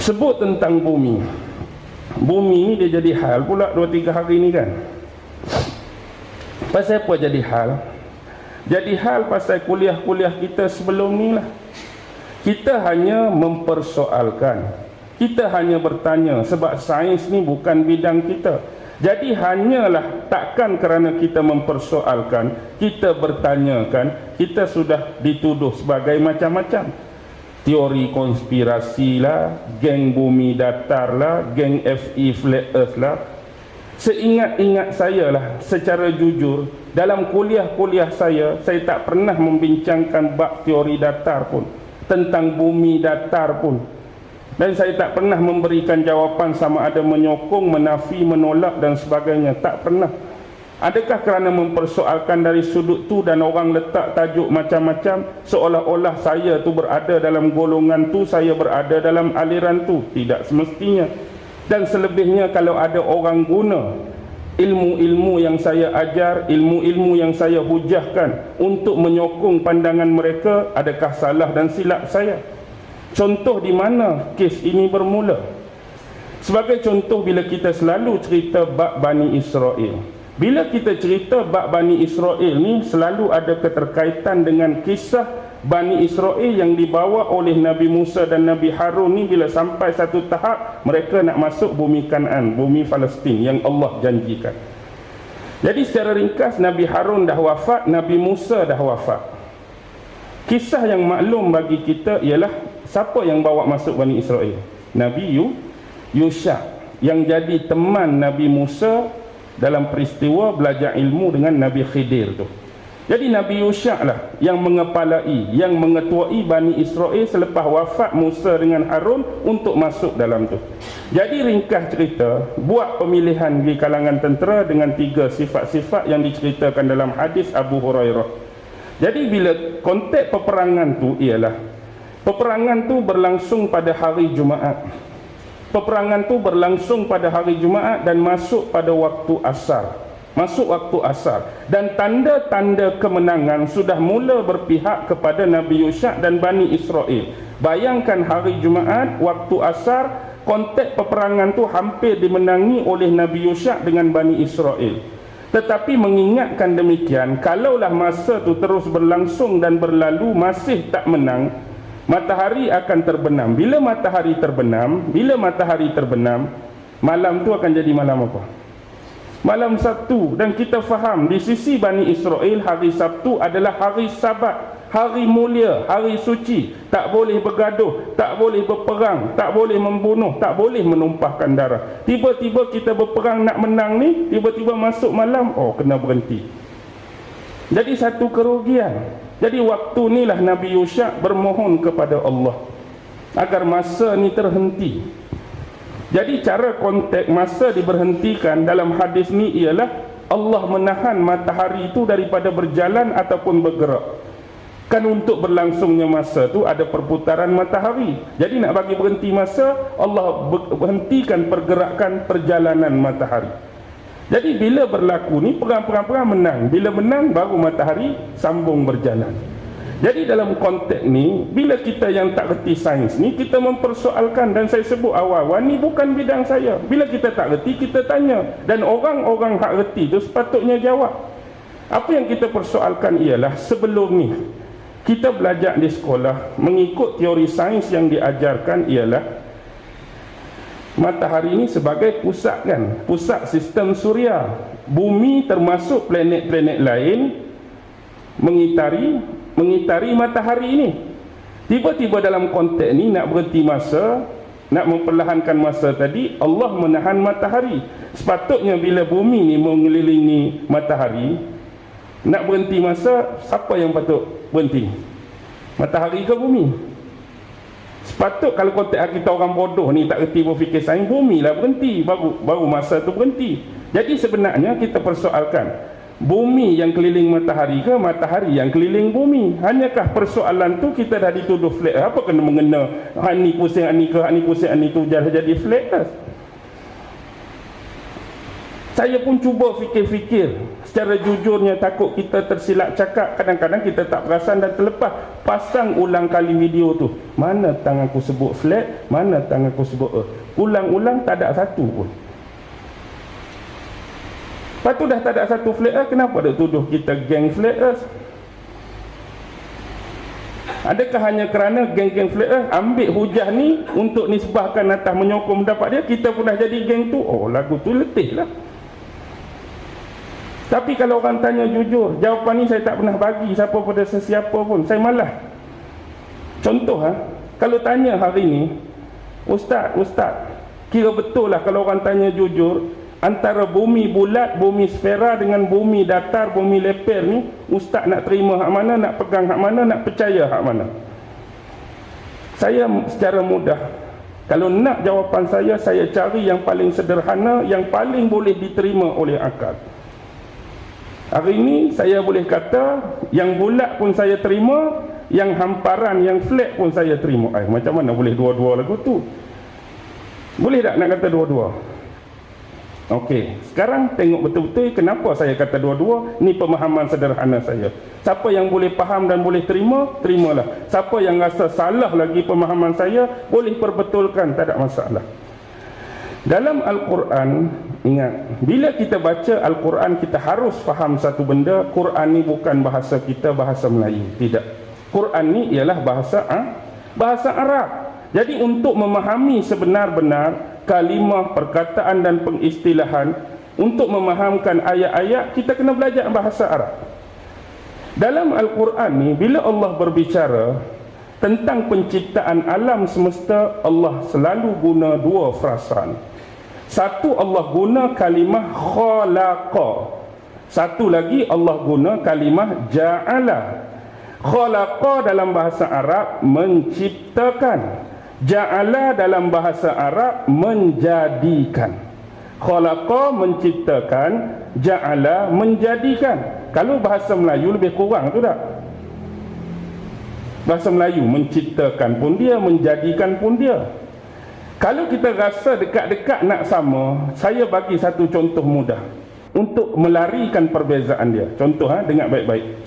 Sebut tentang bumi. Bumi ni dia jadi hal pula 2-3 hari ni kan. Pasal apa jadi hal? Jadi hal pasal kuliah-kuliah kita sebelum ni lah. Kita hanya mempersoalkan, kita hanya bertanya, sebab sains ni bukan bidang kita. Jadi hanyalah takkan kerana kita mempersoalkan, kita bertanyakan, kita sudah dituduh sebagai macam-macam. Teori konspirasi lah, geng bumi datar lah, geng FE flat earth lah. Seingat-ingat saya lah, secara jujur, dalam kuliah-kuliah saya tak pernah membincangkan bab teori datar pun, tentang bumi datar pun. Dan saya tak pernah memberikan jawapan sama ada menyokong, menafi, menolak dan sebagainya. Tak pernah. Adakah kerana mempersoalkan dari sudut tu dan orang letak tajuk macam-macam, seolah-olah saya tu berada dalam golongan tu, saya berada dalam aliran tu? Tidak semestinya. Dan selebihnya, kalau ada orang guna ilmu-ilmu yang saya ajar, ilmu-ilmu yang saya hujahkan untuk menyokong pandangan mereka, adakah salah dan silap saya? Contoh di mana kes ini bermula. Sebagai contoh, bila kita selalu cerita bab Bani Israel, bila kita cerita bab Bani Israel ni, selalu ada keterkaitan dengan kisah Bani Israel yang dibawa oleh Nabi Musa dan Nabi Harun ni. Bila sampai satu tahap, mereka nak masuk bumi Kanaan, bumi Palestin yang Allah janjikan. Jadi secara ringkas, Nabi Harun dah wafat, Nabi Musa dah wafat. Kisah yang maklum bagi kita ialah siapa yang bawa masuk Bani Israel? Nabi Yusha, yang jadi teman Nabi Musa dalam peristiwa belajar ilmu dengan Nabi Khidir tu. Jadi Nabi Yusha lah yang mengepalai, yang mengetuai Bani Israel selepas wafat Musa dengan Harun untuk masuk dalam tu. Jadi ringkas cerita, buat pemilihan di kalangan tentera dengan 3 sifat-sifat yang diceritakan dalam hadis Abu Hurairah. Jadi bila konteks peperangan tu ialah, peperangan tu berlangsung pada hari Jumaat. Peperangan tu berlangsung pada hari Jumaat dan masuk pada waktu asar. Masuk waktu asar. Dan tanda-tanda kemenangan sudah mula berpihak kepada Nabi Yusha dan Bani Israel. Bayangkan hari Jumaat, waktu asar, konteks peperangan tu hampir dimenangi oleh Nabi Yusha dengan Bani Israel. Tetapi mengingatkan demikian, kalaulah masa tu terus berlangsung dan berlalu masih tak menang, matahari akan terbenam. Bila matahari terbenam, malam tu akan jadi malam apa? Malam Sabtu. Dan kita faham di sisi Bani Israel, hari Sabtu adalah hari Sabat, hari mulia, hari suci. Tak boleh bergaduh, tak boleh berperang, tak boleh membunuh, tak boleh menumpahkan darah. Tiba-tiba kita berperang nak menang ni, tiba-tiba masuk malam, kena berhenti. Jadi satu kerugian. Jadi waktu inilah Nabi Yusha bermohon kepada Allah agar masa ni terhenti. Jadi cara konteks masa diberhentikan dalam hadis ni ialah Allah menahan matahari itu daripada berjalan ataupun bergerak. Kan untuk berlangsungnya masa tu ada perputaran matahari. Jadi nak bagi berhenti masa, Allah berhentikan pergerakan perjalanan matahari. Jadi bila berlaku ni, perang-perang menang. Bila menang, baru matahari sambung berjalan. Jadi dalam konteks ni, bila kita yang tak reti sains ni, kita mempersoalkan. Dan saya sebut awal-awal, ni bukan bidang saya. Bila kita tak reti, kita tanya. Dan orang-orang hak reti tu sepatutnya jawab. Apa yang kita persoalkan ialah, sebelum ni kita belajar di sekolah, mengikut teori sains yang diajarkan ialah matahari ini sebagai pusat kan, pusat sistem suria. Bumi termasuk planet-planet lain mengitari matahari ini. Tiba-tiba dalam konteks ni nak berhenti masa, nak memperlahankan masa tadi, Allah menahan matahari. Sepatutnya bila bumi ni mengelilingi matahari, nak berhenti masa, siapa yang patut berhenti? Matahari ke bumi? Sepatut kalau konteks kita orang bodoh ni tak reti berfikir sains, bumi lah berhenti, baru masa tu berhenti. Jadi sebenarnya kita persoalkan, bumi yang keliling matahari ke matahari yang keliling bumi? Hanyakah persoalan tu kita dah dituduh flat earth? Apa kena mengena ni pusing ni ke, ni pusing ni tu jadi flat earth? Saya pun cuba fikir-fikir secara jujurnya, takut kita tersilap cakap. Kadang-kadang kita tak perasan dan terlepas. Pasang ulang kali video tu. Mana tang aku sebut flat, mana tang aku sebut ulang-ulang tak ada satu pun. Lepas tu dah tak ada satu flat earth, kenapa dia tuduh kita geng flat earth? Adakah hanya kerana geng-geng flat earth ambil hujah ni untuk nisbahkan atas menyokong pendapat dia, kita pun dah jadi geng tu? Oh, lagu tu letih lah. Tapi kalau orang tanya jujur, jawapan ni saya tak pernah bagi siapa pada sesiapa pun. Saya malas. Contoh kalau tanya hari ni, Ustaz, kira betul lah kalau orang tanya jujur, antara bumi bulat, bumi sfera dengan bumi datar, bumi leper ni, Ustaz nak terima hak mana, nak pegang hak mana, nak percaya hak mana? Saya secara mudah, kalau nak jawapan saya cari yang paling sederhana, yang paling boleh diterima oleh akal. Hari ini saya boleh kata yang bulat pun saya terima, yang hamparan, yang flat pun saya terima. Macam mana boleh dua-dua lagu tu? Boleh tak nak kata dua-dua? Okey, sekarang tengok betul-betul kenapa saya kata dua-dua. Ni pemahaman sederhana saya. Siapa yang boleh faham dan boleh terima, terimalah. Siapa yang rasa salah lagi pemahaman saya, boleh perbetulkan, tak ada masalah. Dalam Al-Quran, ingat, bila kita baca Al-Quran, kita harus faham satu benda. Quran ni bukan bahasa kita, bahasa Melayu. Tidak. Quran ni ialah bahasa Arab. Jadi untuk memahami sebenar-benar kalimah, perkataan dan pengistilahan, untuk memahamkan ayat-ayat, kita kena belajar bahasa Arab. Dalam Al-Quran ni, bila Allah berbicara tentang penciptaan alam semesta, Allah selalu guna dua frasan. Satu, Allah guna kalimah khalaqa. Satu lagi Allah guna kalimah ja'ala. Khalaqa dalam bahasa Arab menciptakan. Ja'ala dalam bahasa Arab menjadikan. Khalaqa menciptakan, ja'ala menjadikan. Kalau bahasa Melayu lebih kurang tu tak? Bahasa Melayu menciptakan pun dia, menjadikan pun dia. Kalau kita rasa dekat-dekat nak sama, saya bagi satu contoh mudah untuk melarikan perbezaan dia. Contoh, dengar baik-baik.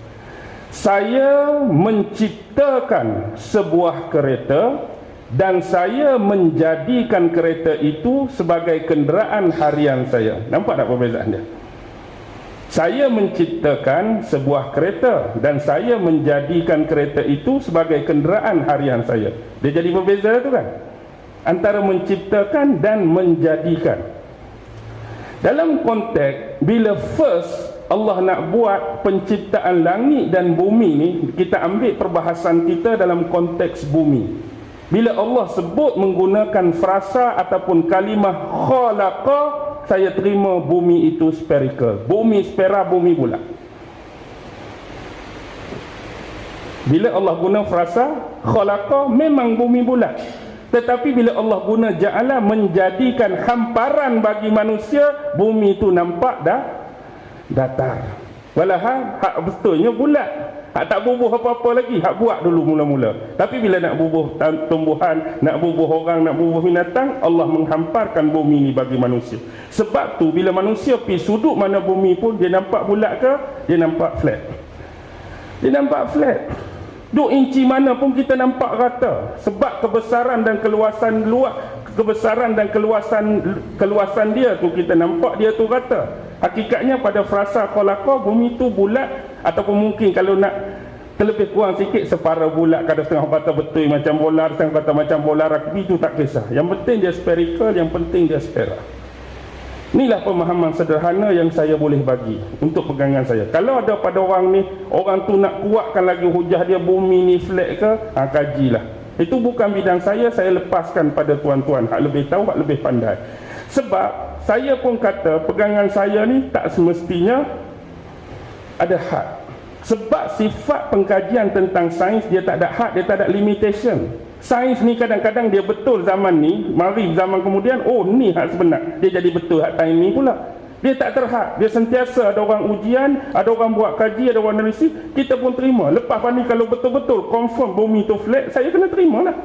Saya menciptakan sebuah kereta dan saya menjadikan kereta itu sebagai kenderaan harian saya. Nampak tak perbezaan dia? Saya menciptakan sebuah kereta dan saya menjadikan kereta itu sebagai kenderaan harian saya. Dia jadi berbeza tu kan? Antara menciptakan dan menjadikan. Dalam konteks bila first Allah nak buat penciptaan langit dan bumi ni, kita ambil perbahasan kita dalam konteks bumi. Bila Allah sebut menggunakan frasa ataupun kalimah khalaqa, saya terima bumi itu spherical. Bumi sfera, bumi bulat. Bila Allah guna frasa khalaqa, memang bumi bulat. Tetapi bila Allah guna ja'ala, menjadikan hamparan bagi manusia, bumi itu nampak dah datar. Walahal hak betulnya bulat. Hak tak bubuh apa-apa lagi, hak buat dulu mula-mula. Tapi bila nak bubuh tumbuhan, nak bubuh orang, nak bubuh binatang, Allah menghamparkan bumi ni bagi manusia. Sebab tu bila manusia pergi sudut mana bumi pun, dia nampak bulat ke? Dia nampak flat. Dia nampak flat. 2 inci mana pun kita nampak rata. Sebab kebesaran dan keluasan keluasan dia tu, kita nampak dia tu rata. Hakikatnya pada frasa khalaqa, bumi tu bulat, ataupun mungkin kalau nak terlebih kurang sikit separa bulat, kadang setengah patah betul macam bola, setengah patah macam bola rugby, tu tak kisah. Yang penting dia spherical, yang penting dia sfera. Inilah pemahaman sederhana yang saya boleh bagi untuk pegangan saya. Kalau ada pada orang ni, orang tu nak kuatkan lagi hujah dia bumi ni flat ke, kajilah. Itu bukan bidang saya lepaskan pada tuan-tuan, hak lebih tahu, hak lebih pandai. Sebab saya pun kata pegangan saya ni tak semestinya ada had. Sebab sifat pengkajian tentang sains, dia tak ada had, dia tak ada limitation. Sains ni kadang-kadang dia betul zaman ni, mari zaman kemudian, oh ni hak sebenar, dia jadi betul hak time ni pula. Dia tak terhad, dia sentiasa ada orang ujian, ada orang buat kaji, ada orang analisi, kita pun terima. Lepas ni kalau betul-betul confirm bumi tu flat, saya kena terima lah.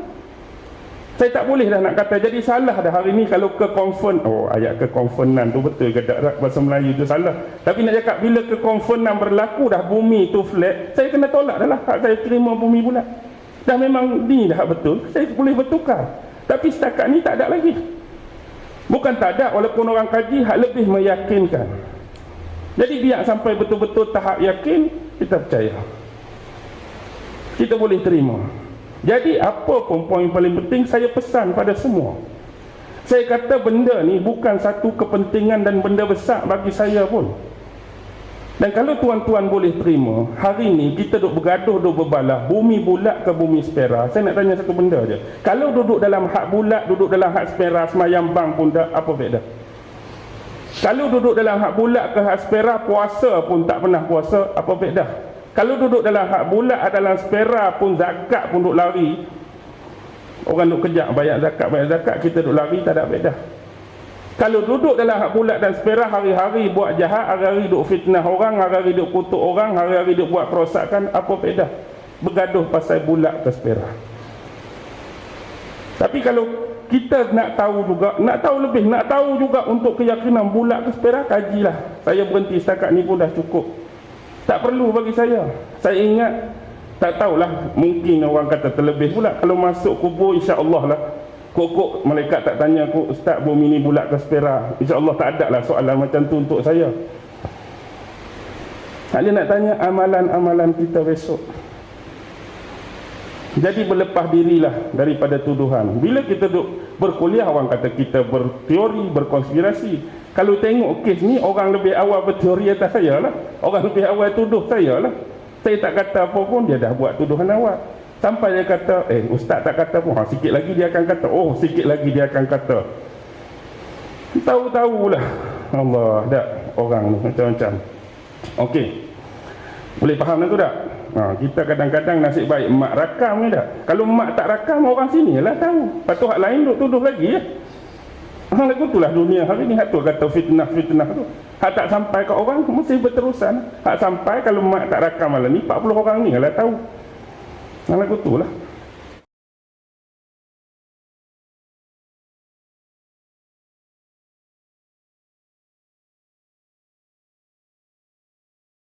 Saya tak boleh dah nak kata jadi salah dah hari ni kalau ke konfirm. Oh, ayat ke konfirman tu betul ke tak, bahasa Melayu tu salah. Tapi nak cakap bila ke konfirman berlaku dah bumi tu flat, saya kena tolak dah lah. Hak saya terima bumi bulat. Dah memang ni dah betul, saya boleh bertukar. Tapi setakat ni tak ada lagi. Bukan tak ada, walaupun orang kaji hak lebih meyakinkan. Jadi biar sampai betul-betul tahap yakin, kita percaya. Kita boleh terima. Jadi apa pun poin paling penting saya pesan pada semua. Saya kata benda ni bukan satu kepentingan dan benda besar bagi saya pun. Dan kalau tuan-tuan boleh terima, hari ni kita duk bergaduh, duk berbalah, bumi bulat ke bumi spera. Saya nak tanya satu benda je. Kalau duduk dalam hak bulat, duduk dalam hak spera, semayang bang pun tak, apa beza? Kalau duduk dalam hak bulat ke hak spera, puasa pun tak pernah puasa, apa beza? Kalau duduk dalam hak bulat, dalam spera pun zakat pun duk lari. Orang duk kejap bayar zakat, kita duk lari, tak ada beza. Kalau duduk dalam hak bulat dan spera, hari-hari buat jahat, hari-hari duk fitnah orang, hari-hari duk kutuk orang, hari-hari duk buat kerosakan, apa beza? Bergaduh pasal bulat ke spera. Tapi kalau kita nak tahu juga, nak tahu lebih, nak tahu juga untuk keyakinan bulat ke spera, kajilah. Saya berhenti setakat ni pun dah cukup. Tak perlu bagi saya. Saya ingat, tak tahulah, mungkin orang kata terlebih pula. Kalau masuk kubur, insya-Allah lah. Kok malaikat tak tanya aku, ustaz bumi ni bulat ke spera? InsyaAllah tak ada lah soalan macam tu untuk saya. Dia nak tanya amalan-amalan kita besok. Jadi berlepas dirilah daripada tuduhan. Bila kita duk berkuliah, orang kata kita berteori, berkonspirasi. Kalau tengok kes ni, orang lebih awal berteori atas saya lah. Orang lebih awal tuduh saya lah. Saya tak kata apa pun, dia dah buat tuduhan awal. Sampai dia kata, ustaz tak kata pun, sikit lagi dia akan kata, sikit lagi dia akan kata. Tahu-tahulah. Allah, tak, orang ni macam-macam. Okey, boleh faham lah tu tak? Kita kadang-kadang nasib baik mak rakam ni tak? Kalau mak tak rakam, orang sini lah tahu. Lepas tu hak lain duk tuduh lagi ya. Lagu itulah dunia hari ni. Hak tu kata fitnah tu. Hak tak sampai ke orang, mesti berterusan. Hak sampai kalau mak tak rakam malam ni, 40 orang ni lah tahu. Lagu itulah.